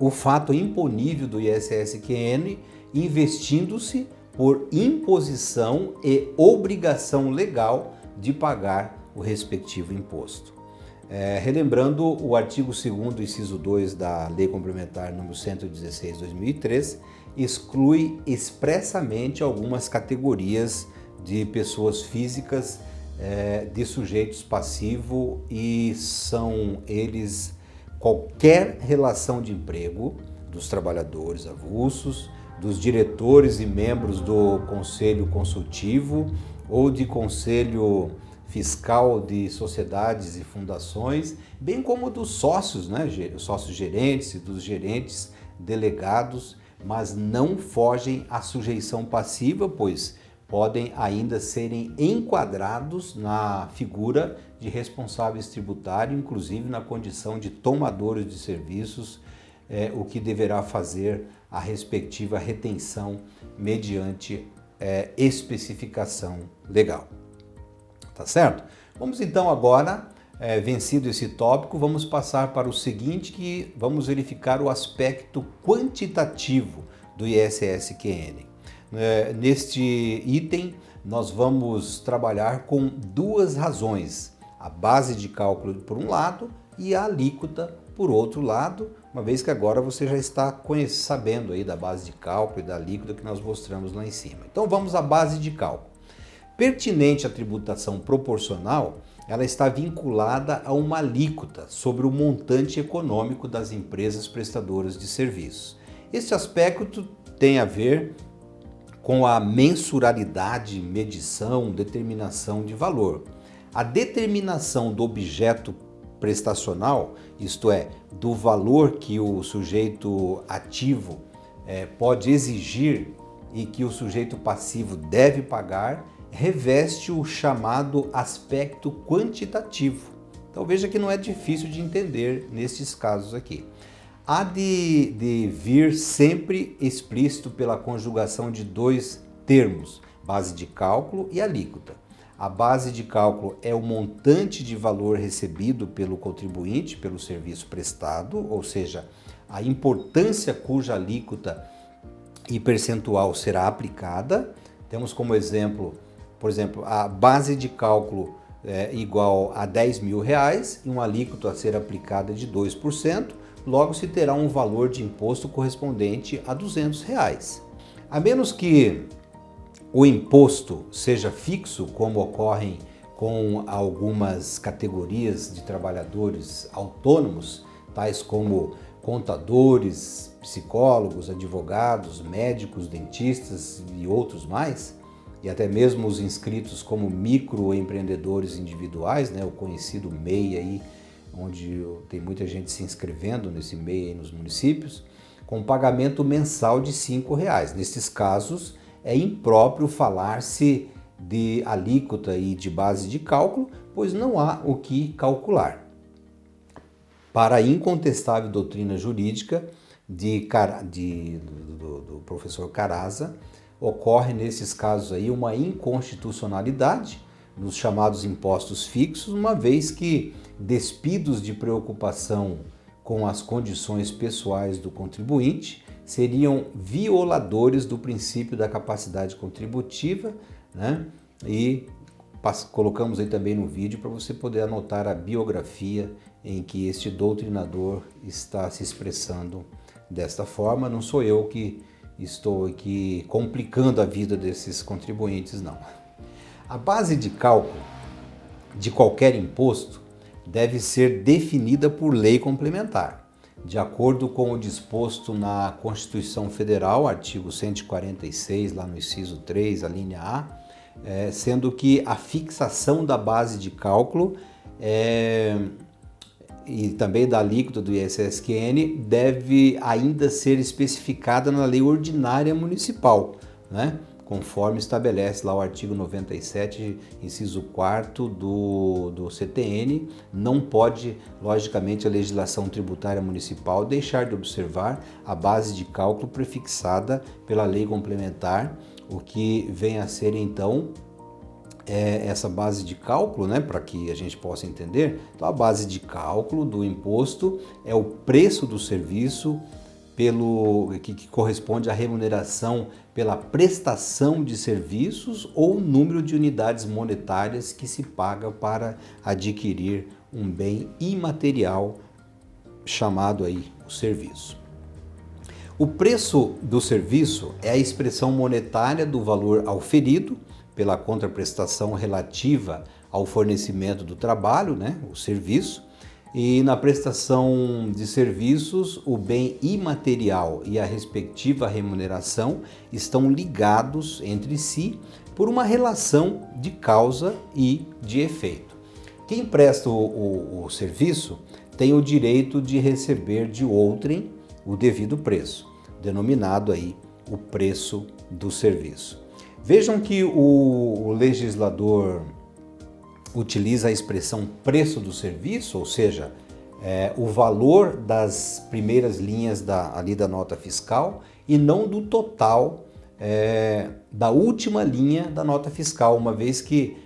o fato imponível do ISSQN, investindo-se por imposição e obrigação legal de pagar o respectivo imposto. Relembrando o artigo 2º, inciso 2 da Lei Complementar número 116/2003, exclui expressamente algumas categorias de pessoas físicas de sujeitos passivos e são eles qualquer relação de emprego dos trabalhadores avulsos, dos diretores e membros do Conselho Consultivo ou de Conselho Fiscal de sociedades e fundações, bem como dos sócios, né, sócios gerentes e dos gerentes delegados, mas não fogem à sujeição passiva, pois podem ainda serem enquadrados na figura de responsáveis tributários, inclusive na condição de tomadores de serviços, o que deverá fazer a respectiva retenção mediante especificação legal. Tá certo? Vamos então agora vencido esse tópico, vamos passar para o seguinte, que vamos verificar o aspecto quantitativo do ISSQN. Neste item, nós vamos trabalhar com duas razões, a base de cálculo por um lado e a alíquota por outro lado, uma vez que agora você já está sabendo aí da base de cálculo e da alíquota que nós mostramos lá em cima. Então vamos à base de cálculo. Pertinente à tributação proporcional, ela está vinculada a uma alíquota sobre o montante econômico das empresas prestadoras de serviços. Este aspecto tem a ver com a mensuralidade, medição, determinação de valor. A determinação do objeto prestacional, isto é, do valor que o sujeito ativo pode exigir e que o sujeito passivo deve pagar, reveste o chamado aspecto quantitativo. Então veja que não é difícil de entender nesses casos aqui. Há de vir sempre explícito pela conjugação de dois termos, base de cálculo e alíquota. A base de cálculo é o montante de valor recebido pelo contribuinte pelo serviço prestado, ou seja, a importância cuja alíquota e percentual será aplicada. Temos como exemplo, por exemplo, a base de cálculo é igual a R$10.000 e uma alíquota a ser aplicada de 2%, logo se terá um valor de imposto correspondente a R$200. A menos que o imposto seja fixo, como ocorre com algumas categorias de trabalhadores autônomos, tais como contadores, psicólogos, advogados, médicos, dentistas e outros mais, e até mesmo os inscritos como microempreendedores individuais, o conhecido MEI aí, onde tem muita gente se inscrevendo nesse MEI aí nos municípios, com pagamento mensal de R$5. Nesses casos, é impróprio falar-se de alíquota e de base de cálculo, pois não há o que calcular. Para a incontestável doutrina jurídica do professor Caraza, ocorre nesses casos aí uma inconstitucionalidade nos chamados impostos fixos, uma vez que despidos de preocupação com as condições pessoais do contribuinte seriam violadores do princípio da capacidade contributiva, E colocamos aí também no vídeo para você poder anotar a biografia em que este doutrinador está se expressando desta forma. Não sou eu que estou aqui complicando a vida desses contribuintes, não. A base de cálculo de qualquer imposto deve ser definida por lei complementar, de acordo com o disposto na Constituição Federal, artigo 146, lá no inciso 3, a linha A, sendo que a fixação da base de cálculo e também da alíquota do ISSQN deve ainda ser especificada na lei ordinária municipal, conforme estabelece lá o artigo 97, inciso 4 do CTN. Não pode, logicamente, a legislação tributária municipal deixar de observar a base de cálculo prefixada pela lei complementar, o que vem a ser, então, essa base de cálculo, para que a gente possa entender. Então, a base de cálculo do imposto é o preço do serviço que corresponde à remuneração pela prestação de serviços ou o número de unidades monetárias que se paga para adquirir um bem imaterial chamado aí o serviço. O preço do serviço é a expressão monetária do valor auferido pela contraprestação relativa ao fornecimento do trabalho, o serviço. E na prestação de serviços, o bem imaterial e a respectiva remuneração estão ligados entre si por uma relação de causa e de efeito. Quem presta o serviço tem o direito de receber de outrem o devido preço, denominado aí o preço do serviço. Vejam que o legislador utiliza a expressão preço do serviço, ou seja, o valor das primeiras linhas ali da nota fiscal e não do total da última linha da nota fiscal, uma vez que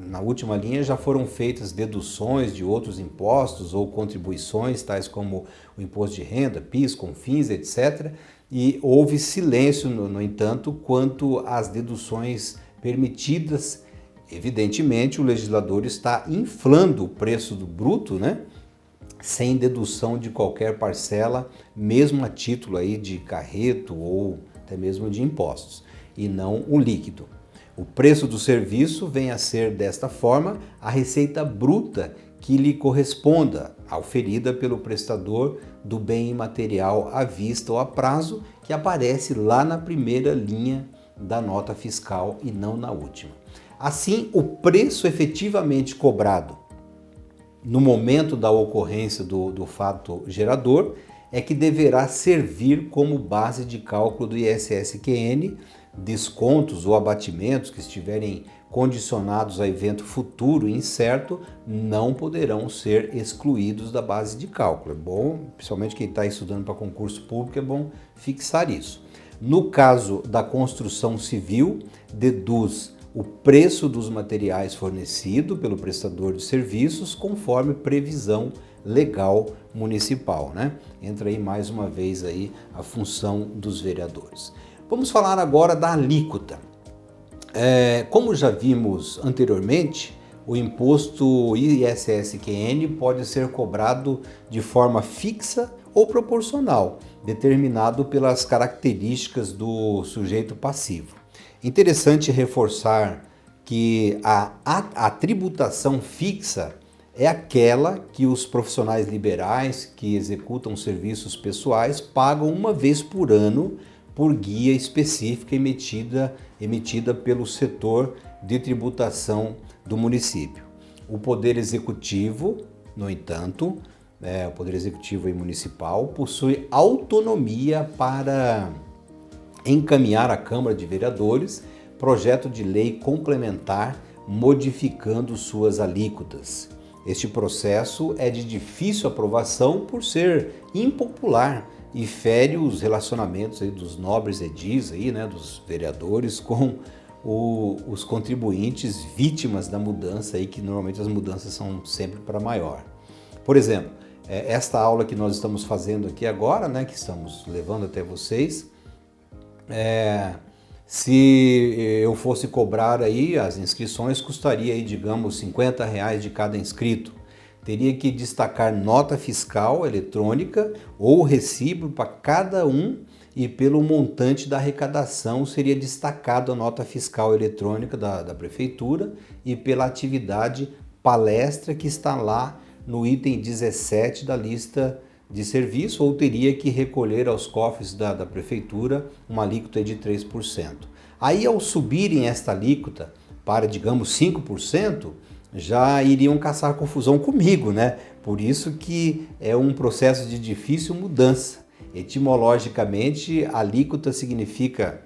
na última linha já foram feitas deduções de outros impostos ou contribuições, tais como o imposto de renda, PIS, CONFINS, etc. E houve silêncio, no entanto, quanto às deduções permitidas. Evidentemente, o legislador está inflando o preço do bruto, né? Sem dedução de qualquer parcela, mesmo a título aí de carreto ou até mesmo de impostos, e não o líquido. O preço do serviço vem a ser, desta forma, a receita bruta que lhe corresponda, auferida pelo prestador do bem imaterial à vista ou a prazo, que aparece lá na primeira linha da nota fiscal e não na última. Assim, o preço efetivamente cobrado no momento da ocorrência do fato gerador é que deverá servir como base de cálculo do ISS-QN. Descontos ou abatimentos que estiverem condicionados a evento futuro incerto não poderão ser excluídos da base de cálculo. É bom, principalmente quem está estudando para concurso público, é bom fixar isso. No caso da construção civil, deduz o preço dos materiais fornecido pelo prestador de serviços conforme previsão legal municipal, né? Entra aí mais uma vez aí a função dos vereadores. Vamos falar agora da alíquota. Como já vimos anteriormente, o imposto ISS-QN pode ser cobrado de forma fixa ou proporcional, determinado pelas características do sujeito passivo. Interessante reforçar que a tributação fixa é aquela que os profissionais liberais que executam serviços pessoais pagam uma vez por ano por guia específica emitida pelo setor de tributação do município. O Poder Executivo, no entanto, o Poder Executivo e Municipal, possui autonomia para encaminhar à Câmara de Vereadores projeto de lei complementar modificando suas alíquotas. Este processo é de difícil aprovação por ser impopular e fere os relacionamentos aí dos nobres edis, aí, né, dos vereadores com os contribuintes vítimas da mudança, aí, que normalmente as mudanças são sempre para maior. Por exemplo, esta aula que nós estamos fazendo aqui agora, né, que estamos levando até vocês, se eu fosse cobrar aí as inscrições, custaria aí, digamos, R$50 de cada inscrito. Teria que destacar nota fiscal eletrônica ou recibo para cada um e pelo montante da arrecadação seria destacado a nota fiscal eletrônica da prefeitura e pela atividade palestra que está lá no item 17 da lista de serviço, ou teria que recolher aos cofres da prefeitura uma alíquota de 3%. Aí, ao subirem esta alíquota para, digamos, 5%, já iriam caçar confusão comigo, né? Por isso que é um processo de difícil mudança. Etimologicamente, alíquota significa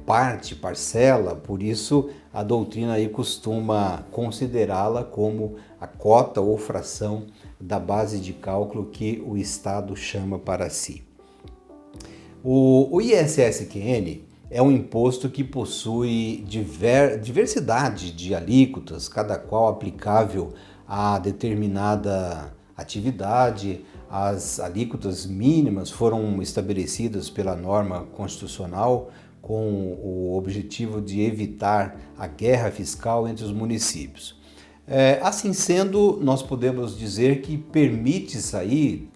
parte, parcela, por isso a doutrina aí costuma considerá-la como a cota ou fração da base de cálculo que o Estado chama para si. O ISS-QN é um imposto que possui diversidade de alíquotas, cada qual aplicável a determinada atividade. As alíquotas mínimas foram estabelecidas pela norma constitucional com o objetivo de evitar a guerra fiscal entre os municípios. Assim sendo, nós podemos dizer que permite-se aí,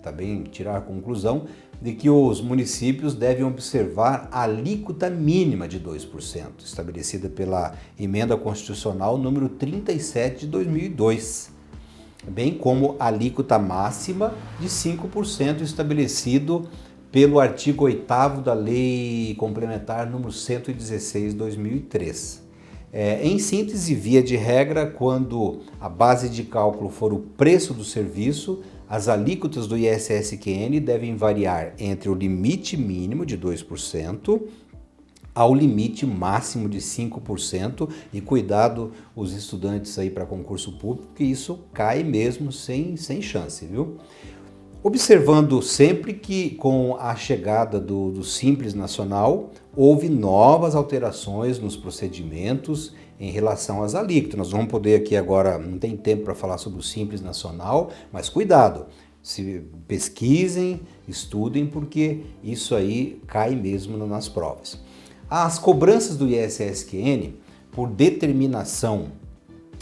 também tirar a conclusão de que os municípios devem observar a alíquota mínima de 2%, estabelecida pela Emenda Constitucional número 37 de 2002, bem como a alíquota máxima de 5% estabelecido pelo artigo 8º da Lei Complementar número 116 de 2003. Em síntese, via de regra, quando a base de cálculo for o preço do serviço, as alíquotas do ISS-QN devem variar entre o limite mínimo de 2% ao limite máximo de 5%, e cuidado os estudantes aí para concurso público, que isso cai mesmo sem chance, viu? Observando sempre que com a chegada do Simples Nacional, houve novas alterações nos procedimentos em relação às alíquotas. Nós vamos poder aqui agora, não tem tempo para falar sobre o Simples Nacional, mas cuidado, se pesquisem, estudem, porque isso aí cai mesmo nas provas. As cobranças do ISSQN, por determinação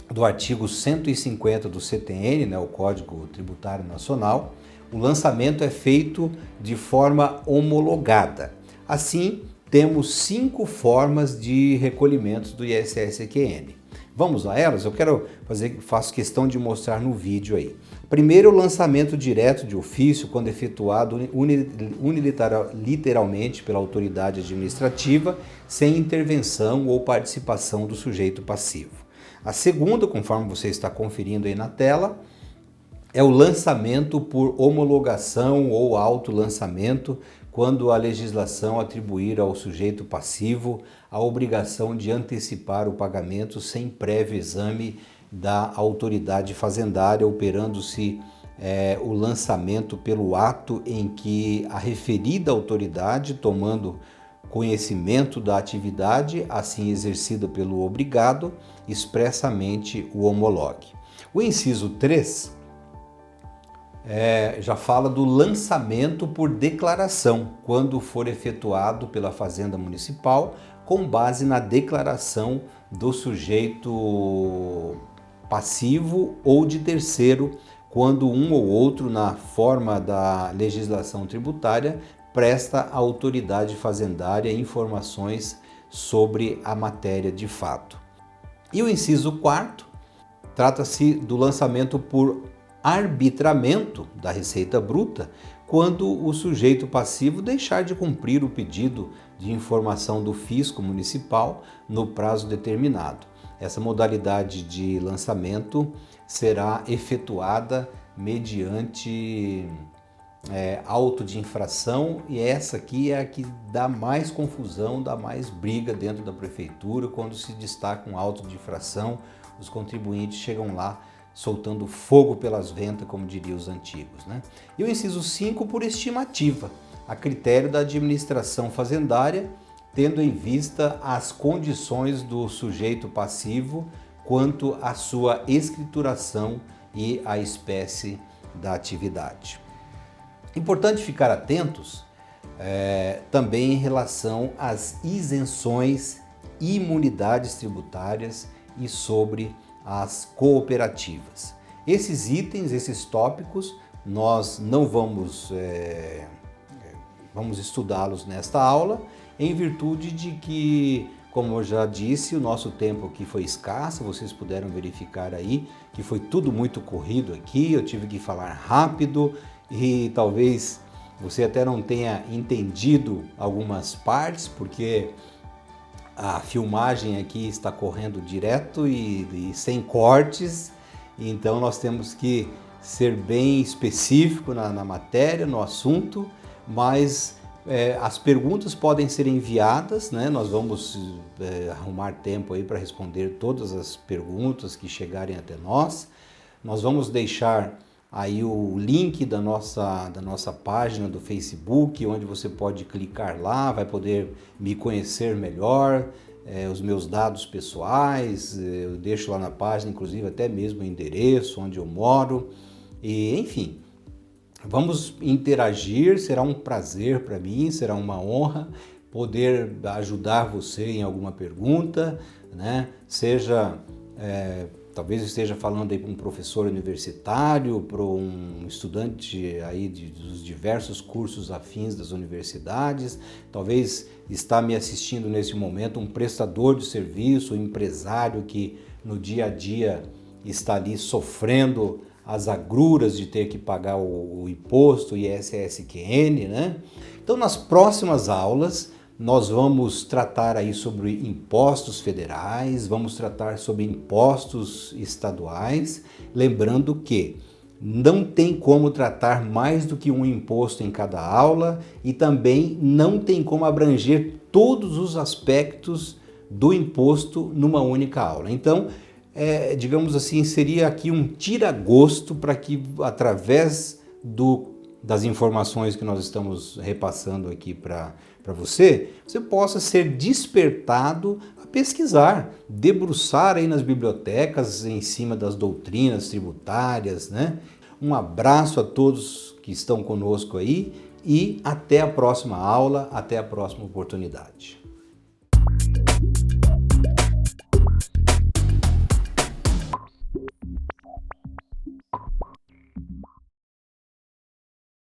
do artigo 150 do CTN, né, o Código Tributário Nacional, o lançamento é feito de forma homologada. Assim, temos 5 formas de recolhimentos do ISSQN. Vamos a elas? Eu faço questão de mostrar no vídeo aí. Primeiro, o lançamento direto de ofício, quando efetuado unilateralmente pela autoridade administrativa, sem intervenção ou participação do sujeito passivo. A segunda, conforme você está conferindo aí na tela, é o lançamento por homologação ou autolançamento, quando a legislação atribuir ao sujeito passivo a obrigação de antecipar o pagamento sem prévio exame da autoridade fazendária, operando-se o lançamento pelo ato em que a referida autoridade, tomando conhecimento da atividade assim exercida pelo obrigado, expressamente o homologue. O inciso 3 já fala do lançamento por declaração, quando for efetuado pela Fazenda Municipal, com base na declaração do sujeito passivo ou de terceiro, quando um ou outro, na forma da legislação tributária, presta à autoridade fazendária informações sobre a matéria de fato. E o inciso 4 trata-se do lançamento por arbitramento da Receita Bruta, quando o sujeito passivo deixar de cumprir o pedido de informação do fisco municipal no prazo determinado. Essa modalidade de lançamento será efetuada mediante auto de infração, e essa aqui é a que dá mais confusão, dá mais briga dentro da prefeitura. Quando se destaca um auto de infração, os contribuintes chegam lá soltando fogo pelas ventas, como diriam os antigos, né? E o inciso 5 por estimativa, a critério da administração fazendária, tendo em vista as condições do sujeito passivo quanto à sua escrituração e à espécie da atividade. Importante ficar atentos também em relação às isenções, imunidades tributárias e sobre as cooperativas. Esses itens, esses tópicos, nós não vamos estudá-los nesta aula, em virtude de que, como eu já disse, o nosso tempo aqui foi escasso. Vocês puderam verificar aí que foi tudo muito corrido aqui, eu tive que falar rápido e talvez você até não tenha entendido algumas partes, porque a filmagem aqui está correndo direto e sem cortes, então nós temos que ser bem específico na matéria, no assunto, mas as perguntas podem ser enviadas, né? Nós vamos arrumar tempo aí para responder todas as perguntas que chegarem até nós. Nós vamos deixar aí o link da nossa página do Facebook, onde você pode clicar lá, vai poder me conhecer melhor, os meus dados pessoais, eu deixo lá na página, inclusive até mesmo o endereço, onde eu moro, e enfim, vamos interagir. Será um prazer para mim, será uma honra poder ajudar você em alguma pergunta, né? Seja talvez eu esteja falando aí para um professor universitário, para um estudante aí dos diversos cursos afins das universidades, talvez está me assistindo nesse momento um prestador de serviço, um empresário que no dia a dia está ali sofrendo as agruras de ter que pagar o imposto, o ISSQN, né? Então, nas próximas aulas, nós vamos tratar aí sobre impostos federais, vamos tratar sobre impostos estaduais, lembrando que não tem como tratar mais do que um imposto em cada aula e também não tem como abranger todos os aspectos do imposto numa única aula. Então, digamos assim, seria aqui um tira-gosto para que, através do das informações que nós estamos repassando aqui para você, você possa ser despertado a pesquisar, debruçar aí nas bibliotecas em cima das doutrinas tributárias, né? Um abraço a todos que estão conosco aí e até a próxima aula, até a próxima oportunidade.